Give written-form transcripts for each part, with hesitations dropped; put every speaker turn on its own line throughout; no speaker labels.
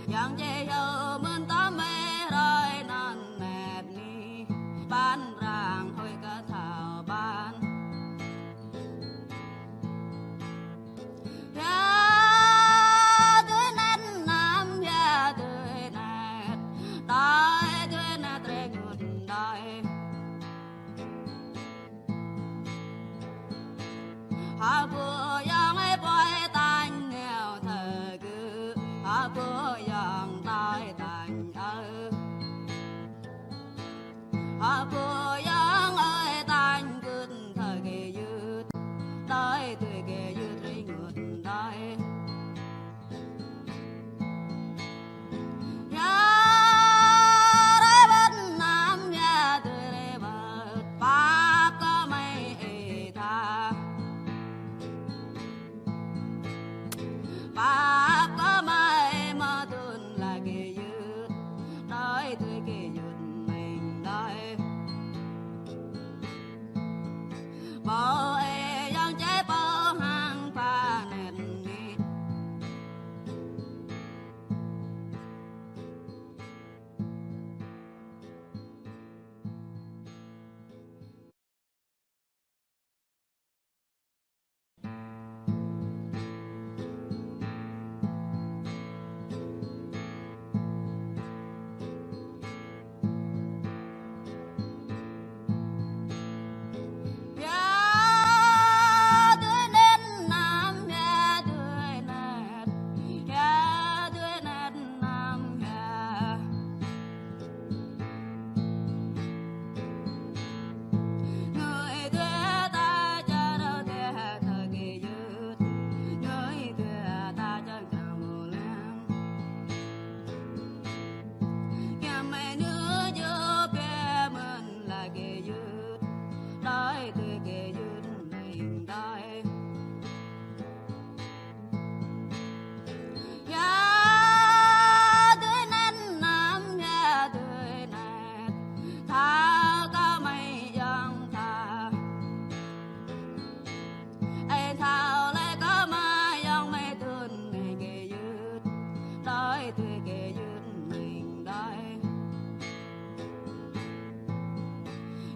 yang che yo mun ta me roi nan nẹt ni ban ràng hoi cả thảo ban ya tươi nét nam ya tươi nét đại tươi nét tre ngút đại hà bùa yang ấy bói tanh nghèo thờ cứ hà bùa yang tai tanh ơ hà bùa yang ơi tanh cứ thờ kề dư đại tươi kề dư tre ngút đại ya ra bên nam ya tươi bờ ba có mây tha ba có mai mà tuôn là kề dứt nói tôi kề dứt mình nói bao e yang trái bao hàng pha nền nít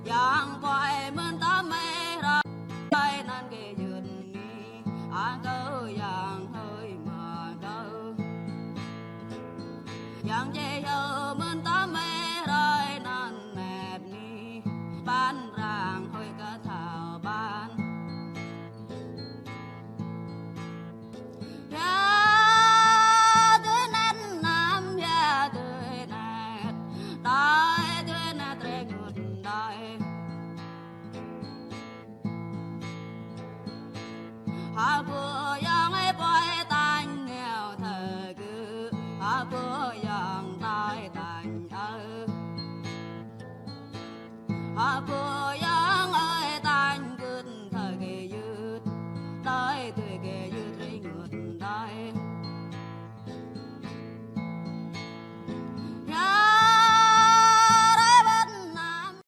yang boy mun ta me ra ai nan kề dứt ni an cơ yang hơi mà cơ yang che yo mun ta me ra nan nẹt ni ban ràng hoi cả thảo ban ya tươi nét nam ya tươi nét đại tươi nét tre ngút đại hà bùa yang ấy bói tanh nghèo thờ cứ hà bùa yang tai tanh ơ hà bùa yang ơi tanh cứ thờ kề dứt đại tươi kề dứt tre ngút đại ya ra bên nam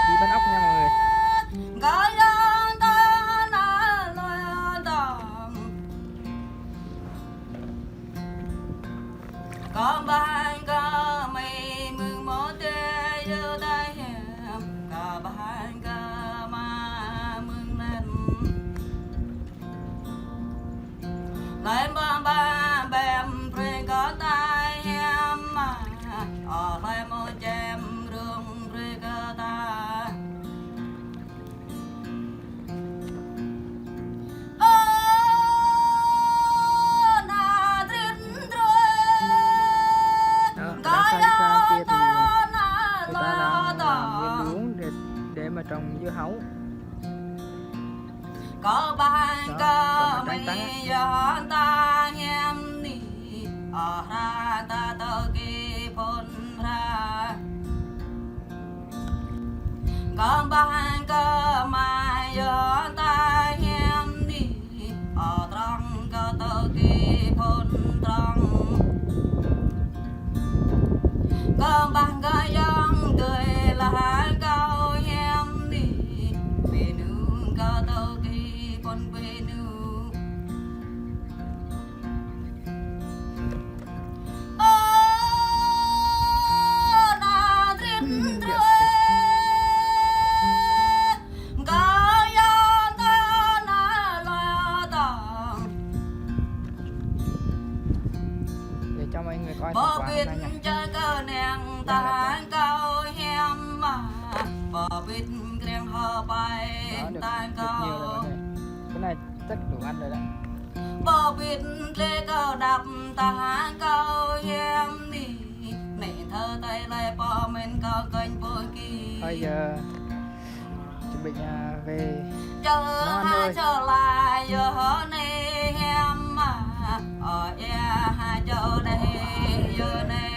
đi bắt ốc nha mọi người.
Có ban có mây mừng mốt tê yêu tay hẹm có ban có mà mừng lên lên bom ba bèm phê có tay hẹm mà ở lại một chém rung phê có tay
Để mà trồng dưa hấu.
Có ban có mây gió ta em nỉ ở ra ta tơ kỳ phôn ra có ban có mai gió ta em nỉ ở trong có tơ kỳ phôn trong
ba
Bò
quả
biết
này nha.
chơi cơ nàng tàn cao hem mà bò biết riêng hò bay
Đó, được
tàn
nhiều rồi
cao
mọi người. Cái này chắc đủ ăn rồi đấy.
bò biết lê cao đập tàn cao hem nì nè thơ tay lại bò mình cao kênh bồi kỳ
Bây giờ chuẩn bị về
chờ
nấu ăn
ha
thôi.
trở lại giờ này hem mà ở nhà ha chờ đây giờ này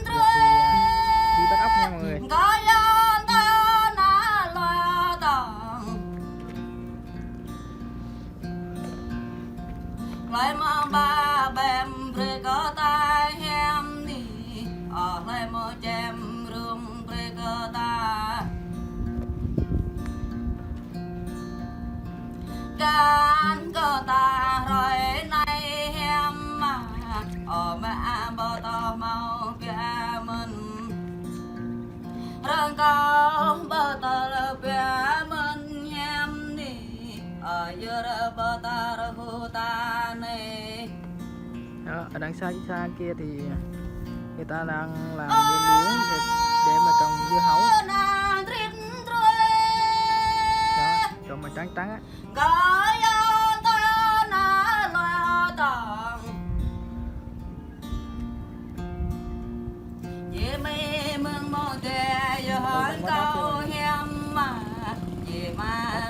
Giờ thì đi bắt ốc nha mọi người.
lại mà ba bèm rê có tai hem nì ở lại mà chém rung rê có ta can có ta rồi này hem mà ở mẹ bờ to mau kia mình răng cao bờ to là kia mình hem nì ở giữa bờ ta ra hu ta này
Đó, ở đằng xa xa kia thì người ta đang làm viên luống để mà trồng dưa hấu. Đó, trồng mà trắng trắng á.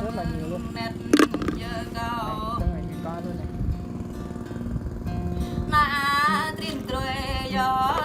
Rất là nhiều luôn. Đây, rất là nhiều con luôn này.
Na trin trôi gió